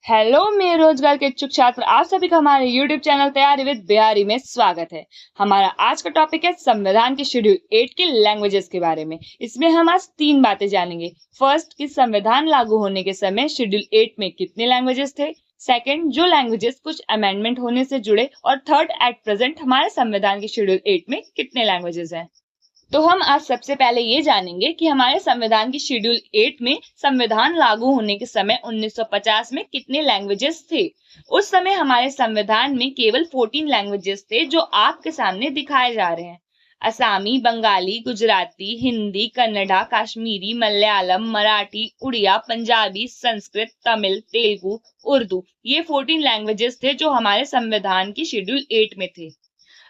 Hello मेरे रोजगार के इच्छुक छात्र, आप सभी का हमारे YouTube चैनल तैयारी विद बिहारी में स्वागत है। हमारा आज का टॉपिक है संविधान के शेड्यूल 8 के लैंग्वेजेस के बारे में। इसमें हम आज 3 बातें जानेंगे। फर्स्ट, कि संविधान लागू होने के समय शेड्यूल 8 में कितने लैंग्वेजेस थे। सेकंड, जो लैंग्वेजेस कुछ अमेंडमेंट होने से जुड़े। और थर्ड, एट प्रेजेंट हमारे संविधान के शेड्यूल 8 में कितने लैंग्वेजेस हैं। तो हम आज सबसे पहले ये जानेंगे कि हमारे संविधान की शेड्यूल 8 में संविधान लागू होने के समय 1950 में कितने लैंग्वेजेस थे। उस समय हमारे संविधान में केवल 14 लैंग्वेजेस थे जो आपके सामने दिखाए जा रहे हैं। असामी, बंगाली, गुजराती, हिंदी, कन्नड़ा, कश्मीरी, मलयालम, मराठी, उड़िया, पंजाबी, संस्कृत, तमिल, तेलुगु, उर्दू, ये 14 लैंग्वेजेस थे जो हमारे संविधान की शेड्यूल 8 में थे।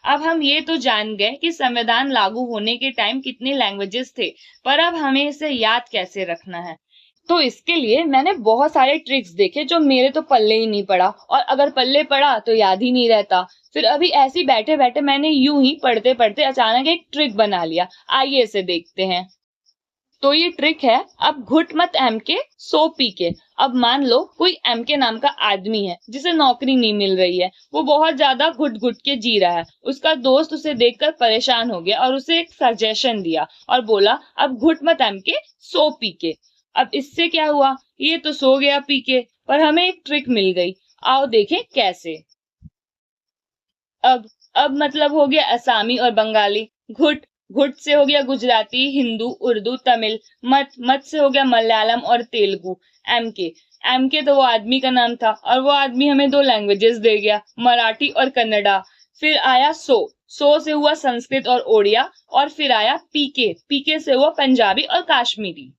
अब हम ये तो जान गए कि संविधान लागू होने के टाइम कितने लैंग्वेजेस थे, पर अब हमें इसे याद कैसे रखना है। तो इसके लिए मैंने बहुत सारे ट्रिक्स देखे जो मेरे तो पल्ले ही नहीं पड़ा, और अगर पल्ले पड़ा तो याद ही नहीं रहता। फिर अभी ऐसे बैठे बैठे मैंने यूं ही पढ़ते पढ़ते अचानक एक ट्रिक बना लिया। आइए इसे देखते हैं। तो ये ट्रिक है, अब घुट मत एम के सो पी के। अब मान लो कोई एम के नाम का आदमी है जिसे नौकरी नहीं मिल रही है, वो बहुत ज्यादा घुट घुट के जी रहा है। उसका दोस्त उसे देखकर परेशान हो गया और उसे एक सजेशन दिया और बोला अब घुट मत एम के सो पी के। अब इससे क्या हुआ, ये तो सो गया पी के, पर हमें एक ट्रिक मिल गई। आओ देखें कैसे। अब मतलब हो गया असामी और बंगाली। घुट घुट से हो गया गुजराती, हिंदू, उर्दू, तमिल। मत से हो गया मलयालम और तेलुगु। एम के तो वो आदमी का नाम था और वो आदमी हमें 2 लैंग्वेजेस दे गया, मराठी और कन्नड़ा। फिर आया सो से हुआ संस्कृत और ओडिया। और फिर आया पीके से हुआ पंजाबी और कश्मीरी।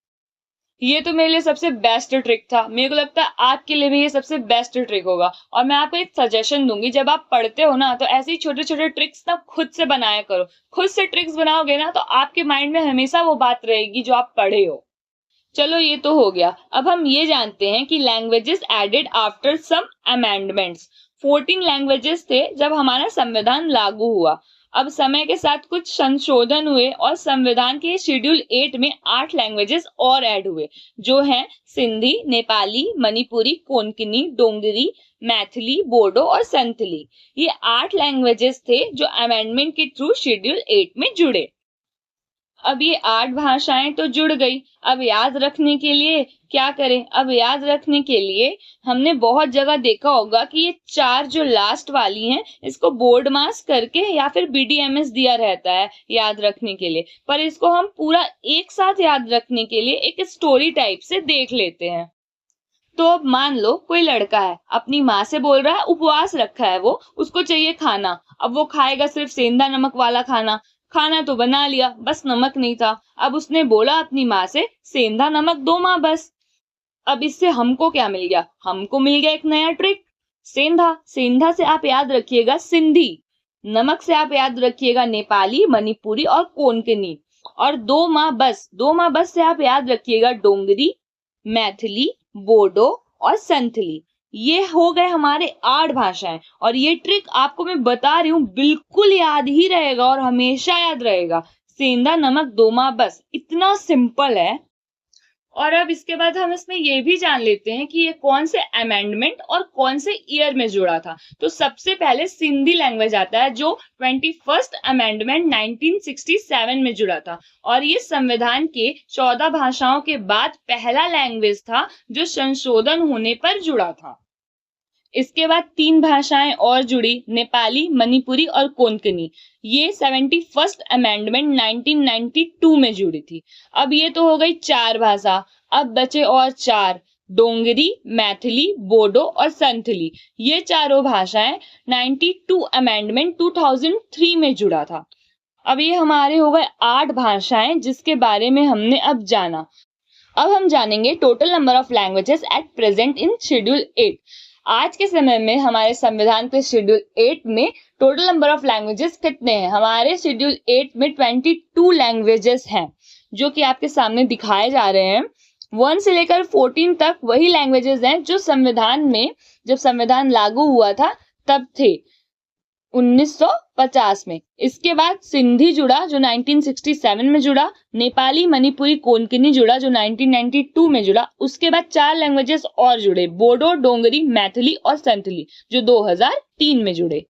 ये तो मेरे लिए सबसे बेस्ट ट्रिक था। मेरे को लगता है आपके लिए भी ये सबसे बेस्ट ट्रिक होगा। और मैं आपको एक सजेशन दूंगी, जब आप पढ़ते हो ना तो ऐसे ही छोटे छोटे ट्रिक्स ना खुद से बनाया करो। खुद से ट्रिक्स बनाओगे ना तो आपके माइंड में हमेशा वो बात रहेगी जो आप पढ़े हो। चलो ये तो हो गया। अब हम ये जानते हैं कि languages added after some amendments. 14 languages थे जब हमारा संविधान लागू हुआ। अब समय के साथ कुछ संशोधन हुए और संविधान के शेड्यूल 8 में 8 लैंग्वेजेस और ऐड हुए, जो हैं सिंधी, नेपाली, मणिपुरी, कोंकणी, डोंगरी, मैथिली, बोडो और संथली। ये 8 लैंग्वेजेस थे जो अमेंडमेंट के थ्रू शेड्यूल 8 में जुड़े। अब ये 8 भाषाएं तो जुड़ गई। अब याद रखने के लिए क्या करें। अब याद रखने के लिए हमने बहुत जगह देखा होगा कि ये 4 जो लास्ट वाली हैं इसको बोर्ड मार्क्स करके या फिर BDMS दिया रहता है याद रखने के लिए। पर इसको हम पूरा एक साथ याद रखने के लिए एक स्टोरी टाइप से देख लेते हैं। तो अब मान लो कोई लड़का है, अपनी माँ से बोल रहा है, उपवास रखा है वो, उसको चाहिए खाना। अब वो खाएगा सिर्फ सेंधा नमक वाला खाना। खाना तो बना लिया, बस नमक नहीं था। अब उसने बोला अपनी माँ से सेंधा नमक दो माँ बस। अब इससे हमको क्या मिल गया, हमको मिल गया एक नया ट्रिक। सेंधा से आप याद रखिएगा सिंधी, नमक से आप याद रखिएगा नेपाली, मणिपुरी और कोंकणी। और दो माँ बस से आप याद रखिएगा डोंगरी, मैथिली, बोडो और संथली। ये हो गए हमारे 8 भाषाएं। और ये ट्रिक आपको मैं बता रही हूँ बिल्कुल याद ही रहेगा और हमेशा याद रहेगा। सेंधा नमक दो माँ बस, इतना सिंपल है। और अब इसके बाद हम इसमें ये भी जान लेते हैं कि ये कौन से अमेंडमेंट और कौन से ईयर में जुड़ा था। तो सबसे पहले सिंधी लैंग्वेज आता है जो 21st अमेंडमेंट 1967 में जुड़ा था। और ये संविधान के 14 भाषाओं के बाद पहला लैंग्वेज था जो संशोधन होने पर जुड़ा था। इसके बाद 3 भाषाएं और जुड़ी, नेपाली, मणिपुरी और कोंकणी। ये 71st अमेंडमेंट 1992 में जुड़ी थी। अब ये तो हो गई 4 भाषा। अब बचे और 4, डोंगरी, मैथिली, बोडो और संथली। ये चारों भाषाएं 92 अमेंडमेंट 2003 में जुड़ा था। अब ये हमारे हो गए 8 भाषाएं जिसके बारे में हमने अब जाना। अब हम जानेंगे total number of languages at present in schedule 8। आज के समय में हमारे संविधान के शेड्यूल 8 में टोटल नंबर ऑफ लैंग्वेजेस कितने हैं। हमारे शेड्यूल 8 में 22 लैंग्वेजेस हैं जो कि आपके सामने दिखाए जा रहे हैं। 1 से लेकर 14 तक वही लैंग्वेजेस हैं जो संविधान में, जब संविधान लागू हुआ था तब थे, 50 में। इसके बाद सिंधी जुड़ा जो 1967 में जुड़ा, नेपाली मणिपुरी कोंकणी जुड़ा जो 1992 में जुड़ा। उसके बाद 4 लैंग्वेजेस और जुड़े, बोडो, डोंगरी, मैथिली और संथली, जो 2003 में जुड़े।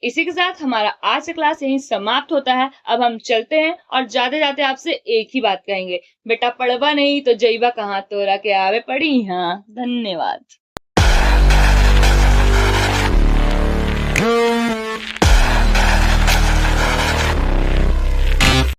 इसी के साथ हमारा आज का क्लास यहीं समाप्त होता है। अब हम चलते हैं और जाते जाते आपसे एक ही बात कहेंगे, बेटा पढ़वा नहीं तो जइबा कहाँ, तोरा के आवे पड़ी। हाँ, धन्यवाद।